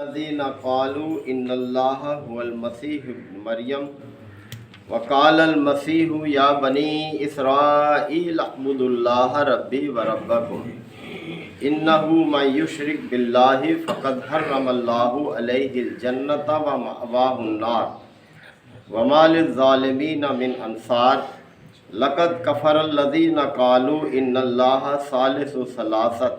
الذين قالوا ان الله هو المسيح ابن مريم وقال المسيح يا بني اسرائيل اعبدوا الله ربي وربكم انه من يشرك بالله فقد حرم الله عليه الجنة ومأواه النار وما للظالمين من انصار لقد كفر الذين قالوا ان الله ثالث ثلاثة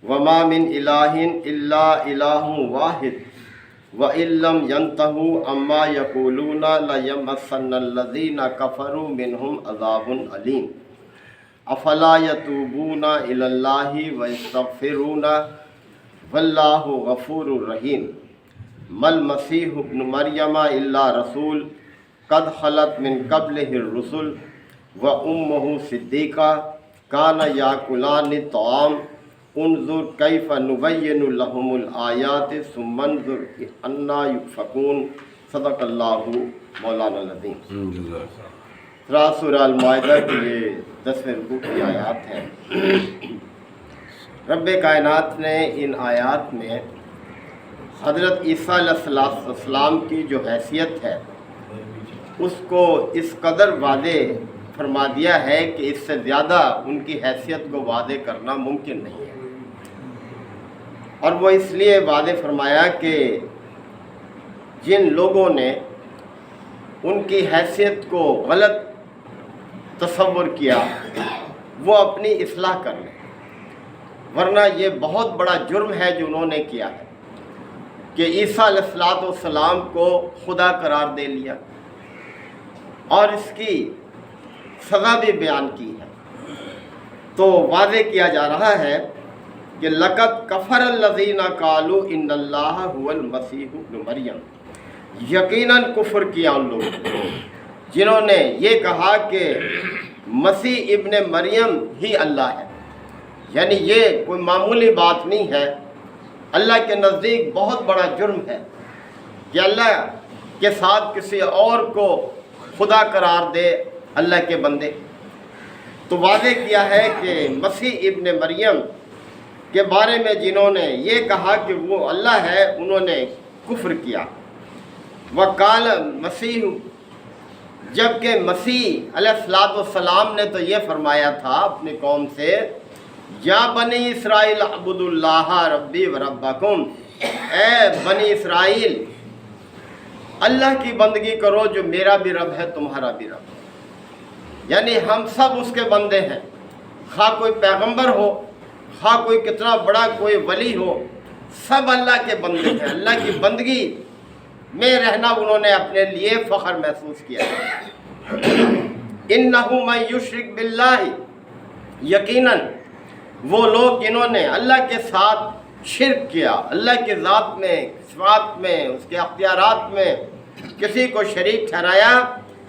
وما من الہ الا الہ واحد وَإِن لَّمْ يَنْتَهُوا عَمَّا يَقُولُونَ لَيَمَسَّنَّ الَّذِينَ كَفَرُوا مِنْهُمْ عَذَابٌ أَلِيمٌ أَفَلَا يَتُوبُونَ إِلَى اللَّهِ وَيَسْتَغْفِرُونَ وَاللَّهُ غَفُورٌ رَّحِيمٌ مَا الْمَسِيحُ ابْنُ مَرْيَمَ إِلَّا رَسُولٌ قَدْ خَلَتْ مِن قَبْلِهِ الرُّسُلُ وَأُمُّهُ صِدِّيقَةٌ كَانَ يَأْكُلَانِ الطَّعَامَ انظر کیف نبین لهم الآیات ثم انظر انا یؤفکون صدق اللہ مولانا العظیم۔ سورہ المائدہ کی یہ 10ویں رکوع کی آیات ہیں۔ رب کائنات نے ان آیات میں حضرت عیسیٰ علیہ السلام کی جو حیثیت ہے اس کو اس قدر واضح فرما دیا ہے کہ اس سے زیادہ ان کی حیثیت کو واضح کرنا ممکن نہیں ہے، اور وہ اس لیے واضح فرمایا کہ جن لوگوں نے ان کی حیثیت کو غلط تصور کیا وہ اپنی اصلاح کر لیں، ورنہ یہ بہت بڑا جرم ہے جو انہوں نے کیا ہے کہ عیسیٰ علیہ السلام کو خدا قرار دے لیا اور اس کی سزا بھی بیان کی ہے۔ تو واضح کیا جا رہا ہے کہ لقد کفر الذین قالوا ان اللہ هو المسیح ابن مریم، یقیناً کفر کیا ان لوگوں نے جنہوں نے یہ کہا کہ مسیح ابن مریم ہی اللہ ہے، یعنی یہ کوئی معمولی بات نہیں ہے، اللہ کے نزدیک بہت بڑا جرم ہے کہ اللہ کے ساتھ کسی اور کو خدا قرار دے اللہ کے بندے۔ تو واضح کیا ہے کہ مسیح ابن مریم کے بارے میں جنہوں نے یہ کہا کہ وہ اللہ ہے انہوں نے کفر کیا۔ وقال مسیح، جبکہ مسیح علیہ السلام نے تو یہ فرمایا تھا اپنی قوم سے، یا بنی اسرائیل اعبدوا اللہ ربی وربکم، اے بنی اسرائیل اللہ کی بندگی کرو جو میرا بھی رب ہے تمہارا بھی رب ہے، یعنی ہم سب اس کے بندے ہیں، خواہ کوئی پیغمبر ہو خواہ کوئی کتنا بڑا کوئی ولی ہو، سب اللہ کے بندے ہیں۔ اللہ کی بندگی میں رہنا انہوں نے اپنے لیے فخر محسوس کیا۔ اِنَّهُ مَن يُشْرِكْ بِاللَّهِ، یقیناً وہ لوگ جنہوں نے اللہ کے ساتھ شرک کیا، اللہ کی ذات میں، صفات میں، اس کے اختیارات میں کسی کو شریک ٹھہرایا،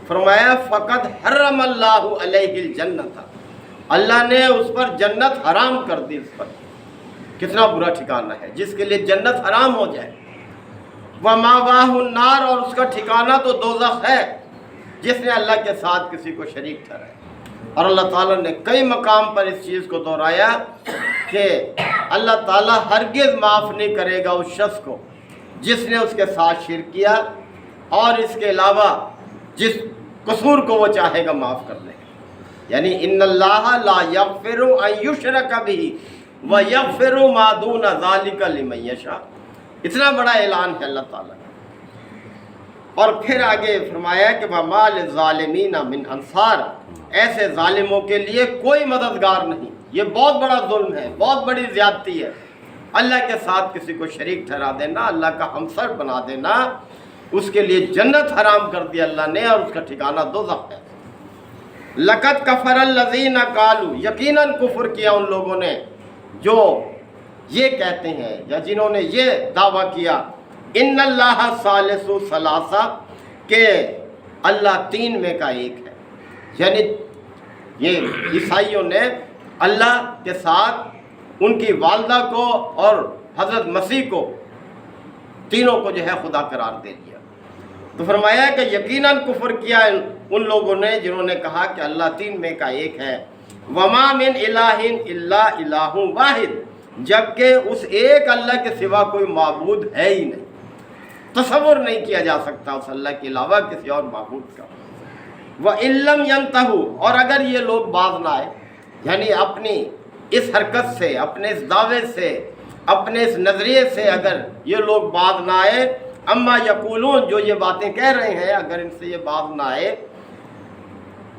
فرمایا فقد حرم اللہ علیہ الجنۃ، اللہ نے اس پر جنت حرام کر دی۔ اس پر کتنا برا ٹھکانہ ہے جس کے لیے جنت حرام ہو جائے۔ وَمَأْوَاهُ النَّارُ، اور اس کا ٹھکانہ تو دوزخ ہے جس نے اللہ کے ساتھ کسی کو شریک ٹھہرایا۔ اور اللہ تعالیٰ نے کئی مقام پر اس چیز کو دہرایا کہ اللہ تعالیٰ ہرگز معاف نہیں کرے گا اس شخص کو جس نے اس کے ساتھ شرک کیا، اور اس کے علاوہ جس قصور کو وہ چاہے گا معاف کر لے گا۔ یعنی ان اللہ لا یغفر ان یشرک بہ ویغفر ما دون ذلک لمن یشاء، اتنا بڑا اعلان ہے اللہ تعالیٰ کا۔ اور پھر آگے فرمایا کہ وما للظالمین من انصار، ایسے ظالموں کے لیے کوئی مددگار نہیں۔ یہ بہت بڑا ظلم ہے، بہت بڑی زیادتی ہے، اللہ کے ساتھ کسی کو شریک ٹھہرا دینا، اللہ کا ہمسر بنا دینا، اس کے لیے جنت حرام کر دی اللہ نے، اور اس کا ٹھکانہ دوزخ ہے۔ لقد کفر الذین قالوا، یقیناً کفر کیا ان لوگوں نے جو یہ کہتے ہیں یا جنہوں نے یہ دعویٰ کیا ان اللہ ثالث ثلاثہ، کہ اللہ تین میں کا ایک ہے، یعنی یہ عیسائیوں نے اللہ کے ساتھ ان کی والدہ کو اور حضرت مسیح کو، تینوں کو جو ہے خدا قرار دے دیا۔ تو فرمایا کہ یقیناً کفر کیا ان لوگوں نے جنہوں نے کہا کہ اللہ تین میں کا ایک ہے۔ وما من الہ الا الہ واحد، جبکہ اس ایک اللہ کے سوا کوئی معبود ہے ہی نہیں، تصور نہیں کیا جا سکتا اس اللہ کے علاوہ کسی اور معبود کا۔ وَإِن لَّمْ يَنْتَهُوا، اور اگر یہ لوگ باز نہ آئے، یعنی اپنی اس حرکت سے، اپنے اس دعوے سے، اپنے اس نظریے سے اگر یہ لوگ باز نہ آئے، اما یقولون، جو یہ باتیں کہہ رہے ہیں، اگر ان سے یہ باز نہ آئے،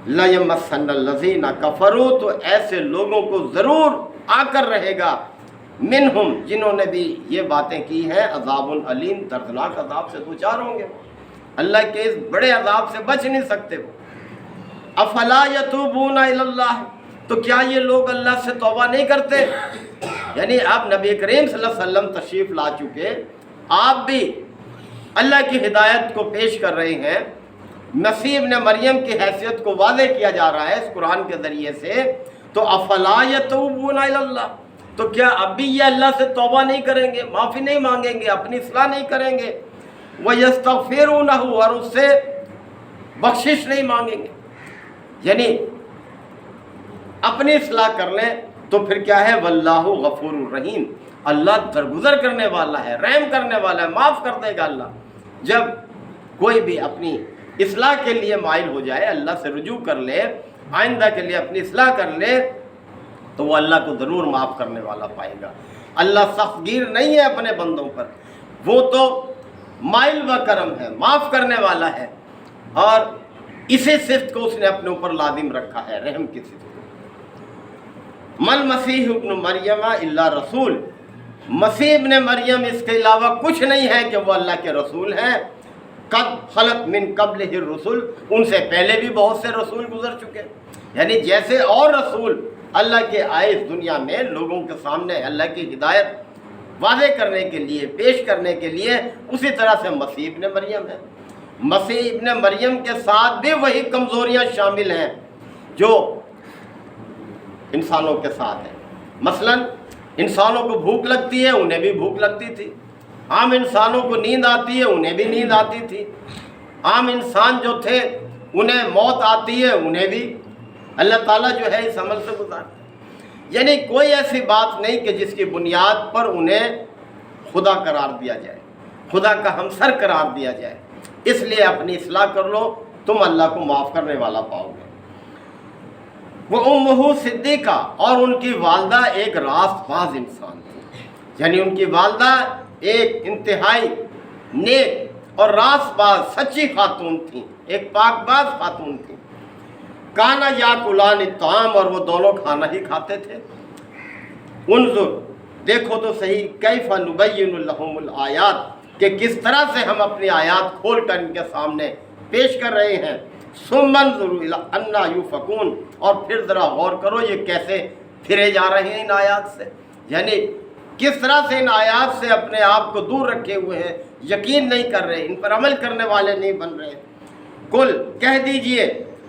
لَيَمَسَّنَّ الَّذِينَ كَفَرُوا، تو ایسے لوگوں کو ضرور آ کر رہے گا، منہم، جنہوں نے بھی یہ باتیں کی ہیں، عذاب علیم، دردناک عذاب سے دوچار ہوں گے، اللہ کے اس بڑے عذاب سے بچ نہیں سکتے وہ۔ افلا یتوبون الی اللہ، تو کیا یہ لوگ اللہ سے توبہ نہیں کرتے؟ یعنی اب نبی کریم صلی اللہ علیہ وسلم تشریف لا چکے، آپ بھی اللہ کی ہدایت کو پیش کر رہے ہیں، مسیح ابن مریم کی حیثیت کو واضح کیا جا رہا ہے اس قرآن کے ذریعے سے، تو افلا یتوبون الی اللہ، تو کیا اب بھی یہ اللہ سے توبہ نہیں کریں گے، معافی نہیں مانگیں گے، اپنی اصلاح نہیں کریں گے، وَيَسْتَغْفِرُونَهُ، اور اس سے بخشش نہیں مانگیں گے، یعنی اپنی اصلاح کر لیں، تو پھر کیا ہے، واللہ غفور الرحیم، اللہ درگزر کرنے والا ہے، رحم کرنے والا ہے، معاف کر دے گا اللہ۔ جب کوئی بھی اپنی اصلاح کے لیے مائل ہو جائے، اللہ سے رجوع کر لے، آئندہ کے لیے اپنی اصلاح کر لے، تو وہ اللہ کو ضرور معاف کرنے والا پائے گا۔ اللہ سخت گیر نہیں ہے اپنے بندوں پر، وہ تو مائل و کرم ہے، معاف کرنے والا ہے، اور اسی صفت کو اس نے اپنے اوپر لازم رکھا ہے، رحم کی صفت۔ مل مسیح ابن مریم الا رسول، مسیح ابن مریم اس کے علاوہ کچھ نہیں ہے کہ وہ اللہ کے رسول ہیں، قد خلت من قبلہ الرسل، ان سے پہلے بھی بہت سے رسول گزر چکے، یعنی جیسے اور رسول اللہ کے آئے اس دنیا میں لوگوں کے سامنے اللہ کی ہدایت واضح کرنے کے لیے، پیش کرنے کے لیے، اسی طرح سے مسیح ابن مریم ہے۔ مسیح ابن مریم کے ساتھ بھی وہی کمزوریاں شامل ہیں جو انسانوں کے ساتھ ہیں۔ مثلا انسانوں کو بھوک لگتی ہے، انہیں بھی بھوک لگتی تھی، عام انسانوں کو نیند آتی ہے، انہیں بھی نیند آتی تھی، عام انسان جو تھے انہیں موت آتی ہے، انہیں بھی اللہ تعالیٰ جو ہے اس عمل سے گزارتا، یعنی کوئی ایسی بات نہیں کہ جس کی بنیاد پر انہیں خدا قرار دیا جائے، خدا کا ہمسر قرار دیا جائے۔ اس لیے اپنی اصلاح کر لو، تم اللہ کو معاف کرنے والا پاؤ گے۔ وہ امہ صدیقہ، اور ان کی والدہ ایک راست باز انسان تھی، یعنی ان کی والدہ ایک انتہائی نیک اور راست باز سچی خاتون تھیں، ایک پاک باز خاتون تھیں۔ کانا یاکلان الطعام، اور وہ دونوں کھانا ہی کھاتے تھے۔ انظر، دیکھو تو صحیح، کیف نبین لہم الآیات، کہ کس طرح سے ہم اپنی آیات کھول کر ان کے سامنے پیش کر رہے ہیں۔ ثم انظروا الی انا یؤفکون، اور پھر ذرا غور کرو یہ کیسے پھرے جا رہے ہیں ان آیات سے، یعنی کس طرح سے ان آیات سے اپنے آپ کو دور رکھے ہوئے ہیں، یقین نہیں کر رہے، ان پر عمل کرنے والے نہیں بن رہے۔ قل، کہہ دیجئے،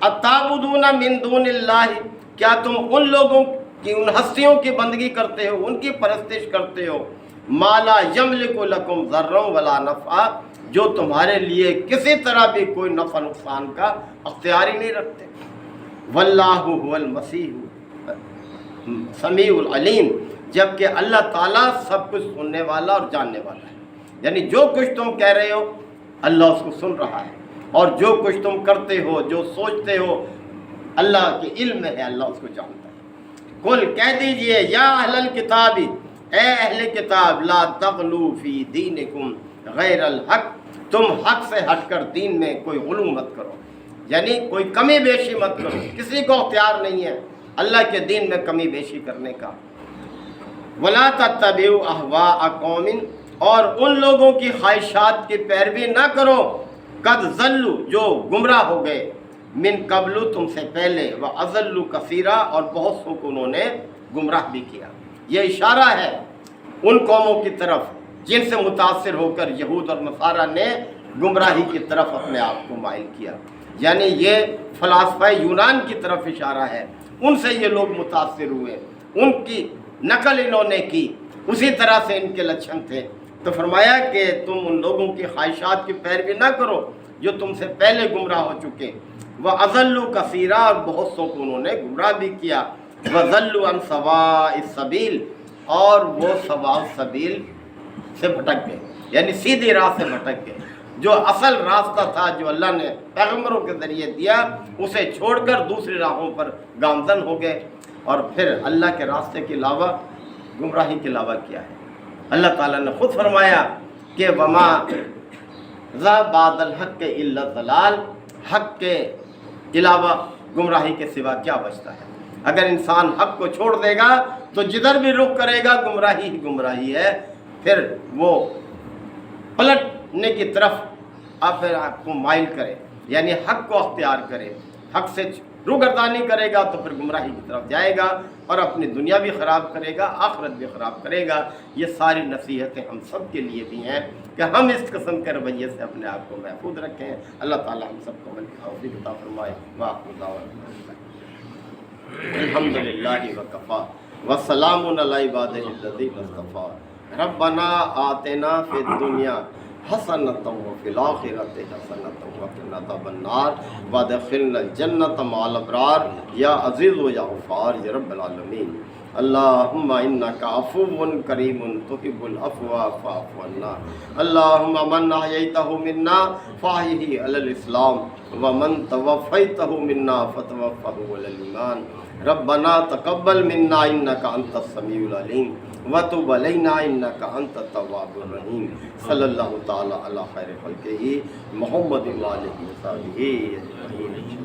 اتعبدون من دون اللہ، کیا تم ان لوگوں کی، ان ہستیوں کی بندگی کرتے ہو، ان کی پرستش کرتے ہو، ما لا یملک لکم ضرا ولا نفعا، جو تمہارے لیے کسی طرح بھی کوئی نفع نقصان کا اختیار ہی نہیں رکھتے۔ واللہ هو المسیح سمیع العلیم، جبکہ اللہ تعالیٰ سب کچھ سننے والا اور جاننے والا ہے، یعنی جو کچھ تم کہہ رہے ہو اللہ اس کو سن رہا ہے، اور جو کچھ تم کرتے ہو، جو سوچتے ہو، اللہ کے علم میں ہے، اللہ اس کو جانتا ہے۔ قل، کہہ دیجئے، یا اہل الکتاب، اے اہل کتاب، لا تغلو فی دینکم غیر الحق، تم حق سے ہٹ کر دین میں کوئی غلو مت کرو، یعنی کوئی کمی بیشی مت کرو، کسی کو اختیار نہیں ہے اللہ کے دین میں کمی بیشی کرنے کا۔ ولا تتبعوا اہواء قوم، اور ان لوگوں کی خواہشات کی پیروی نہ کرو، قد ضلوا، جو گمراہ ہو گئے، من قبل، تم سے پہلے، واضلوا کثیرا، اور بہت سو کو انہوں نے گمراہ بھی کیا۔ یہ اشارہ ہے ان قوموں کی طرف جن سے متاثر ہو کر یہود اور نصارہ نے گمراہی کی طرف اپنے آپ کو مائل کیا، یعنی یہ فلاسفہ یونان کی طرف اشارہ ہے، ان سے یہ لوگ متاثر ہوئے، ان کی نقل انہوں نے کی، اسی طرح سے ان کے لچھن تھے۔ تو فرمایا کہ تم ان لوگوں کی خواہشات کی پیروی نہ کرو جو تم سے پہلے گمراہ ہو چکے، وَأَضَلُّوا كَثِيرًا، اور بہت سو کو انہوں نے گمراہ بھی کیا، وَضَلُّوا عَنْ سَوَاءِ السَّبِيلِ، اور وہ سواء سبیل سے بھٹک گئے، یعنی سیدھی راہ سے بھٹک گئے۔ جو اصل راستہ تھا جو اللہ نے پیغمبروں کے ذریعے دیا، اسے چھوڑ کر دوسری راہوں پر گامزن ہو گئے، اور پھر اللہ کے راستے کے علاوہ گمراہی کے علاوہ کیا ہے؟ اللہ تعالیٰ نے خود فرمایا کہ وما ذا بعد الحق الا الضلال، حق کے علاوہ گمراہی کے سوا کیا بچتا ہے؟ اگر انسان حق کو چھوڑ دے گا تو جدھر بھی رخ کرے گا گمراہی ہی گمراہی ہے، پھر وہ پلٹنے کی طرف پھر آپ کو مائل کرے، یعنی حق کو اختیار کرے، حق سے روگردانی کرے گا تو پھر گمراہی کی طرف جائے گا، اور اپنی دنیا بھی خراب کرے گا، آخرت بھی خراب کرے گا۔ یہ ساری نصیحتیں ہم سب کے لیے بھی ہیں کہ ہم اس قسم کے رویے سے اپنے آپ کو محفوظ رکھیں۔ اللہ تعالی ہم سب کو عمل کی توفیق عطا فرمائے۔ وآخر دعوانا الحمدللہ وکفیٰ وسلام علی عبادہ الذین اصطفیٰ۔ ربنا آتنا فی الدنیا حسنۃ وفی الآخرۃ حسنۃ وقنا عذاب النار وادخلنا الجنۃ مع الابرار یا عزیز و یا غفار یا رب العالمین۔ اللہم انک عفو کریم تحب العفو فاعف عنا۔ اللہم من احییتہ منا فاحیہ علی الاسلام ومن توفیتہ منا فتوفہ علی الایمان۔ ربنا تقبل منا انک انت السمیع العلیم وتب علینا انک انت التواب الرحیم۔ صلی اللہ تعالی علی خیر خلقہ محمد وآلہ وصحبہ اجمعین۔